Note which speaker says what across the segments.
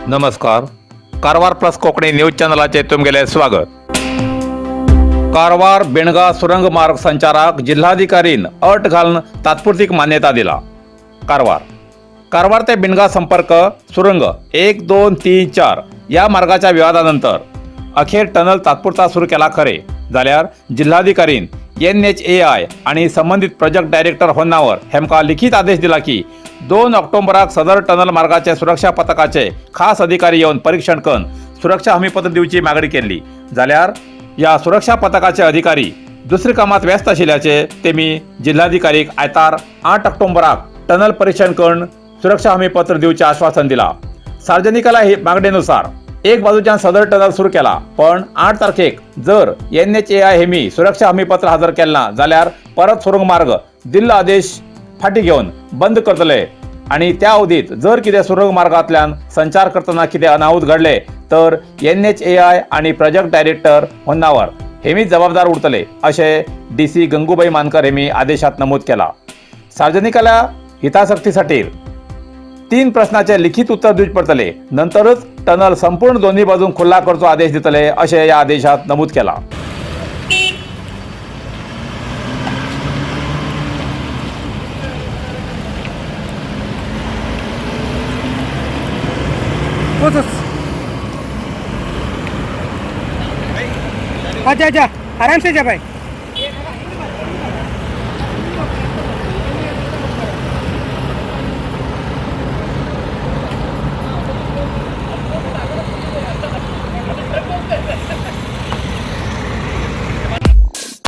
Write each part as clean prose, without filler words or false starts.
Speaker 1: नमस्कार. Karwar plus Konkani news चॅनलाचे तुमगेले स्वागत. कारवार बेणगा सुरंग मार्ग संचारक जिल्हाधिकारीन अट घालून तात्पुरती मान्यता दिला. कारवार ते बेणगा संपर्क सुरंग 1, 2, 3, 4 या मार्गाच्या विवादानंतर अखेर टनल तात्पुरता सुरू केला. खरे जाल्यार जिल्हाधिकारीन NHAI आणि संबंधित प्रोजेक्ट डायरेक्टर होन्नावर हेमका लिखित आदेश दिला की 2 ऑक्टोबराक सदर टनल मार्गाचे सुरक्षा पथकाचे खास अधिकारी येऊन परीक्षण करून सुरक्षा हमीपत्र दिवची मागणी केली. जाल्यार या सुरक्षा पथकाचे अधिकारी दुसरी कामात व्यस्त आशिल्ल्याचे तेमी जिल्हाधिकारीक आयतार 8 ऑक्टोबराक टनल परीक्षण करून सुरक्षा हमीपत्र दिवचे आश्वासन दिला. सार्वजनिकाला ही मागणीनुसार एक बाजूच्यान सदर टनल सुरू केला, पण 8 तारखेक जर NHAI हेमी सुरक्षा हमीपत्र हजर केला जाल्यार परत सुरंग मार्ग दिल्लो आदेश फाटी घेवन बंद करतले आणि त्या अवधीत जर कितें सुरंग मार्गांतल्यान संचार करतना कितें अनाहूत घडले तर NHAI आणि प्रोजेक्ट डायरेक्टर होन्नावर हेमी जबाबदार उरतले अशें DC गंगूबाई मानकर हेमी आदेशात नमूद केला. सार्वजनिकाला हितासक्तीसाठी 3 प्रश्नाचे लिखित उत्तर दिवचे पडतले. नंतरच टनल संपूर्ण दोन्ही बाजून खुल्ला करचो आदेश दितले अशें या आदेशात नमूद केला.
Speaker 2: आजा आजा आराम से जा भाई.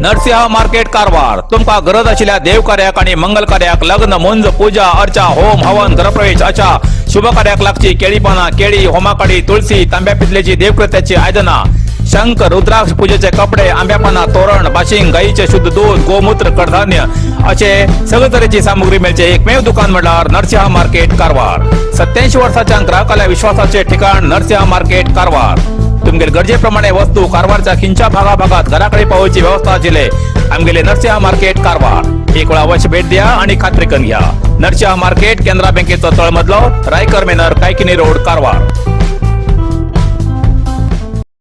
Speaker 1: नरसिंह मार्केट कारवार तुमका गरज आशिल्ल्या देव कार्याक आणि मंगल कार्याक, लग्न, मुंज, पूजा, अर्चा, होम, हवन, घरप्रवेश अशा शुभ कार्याक लागची केळी पानां, केळी, होमाकडी, तुळसी, तांब्या पितलेची देवकृत्याची आयदनां, शंख, रुद्राक्ष पूजेचे कपडे, आंब्या पानां, तोरण, बाशिंग, गाईचे शुद्ध दूध, गोमूत्र, कडधान्य असे सगळे तरेची सामुग्री मेळचे एकमेव दुकान म्हणल्यार नरसिंह मार्केट कारवार. 87 वर्सांच्या ग्राहकाल्या विश्वासाचे ठिकाण नरसिंह मार्केट कारवार. तुमगेर गरजेप्रमाणे वस्तू कारवारच्या खिंच्या भागाभागात घराकडे पावोवची व्यवस्था आशिल्ले आमगेले नरसिंह मार्केट कारवार. एक वेळा अवश्य भेट द्या आणि खात्री करून घ्या. नरसिंह मार्केट केनरा बँकेचो तळमजलो, रायकर मेनर, कायकिनी रोड, कारवार.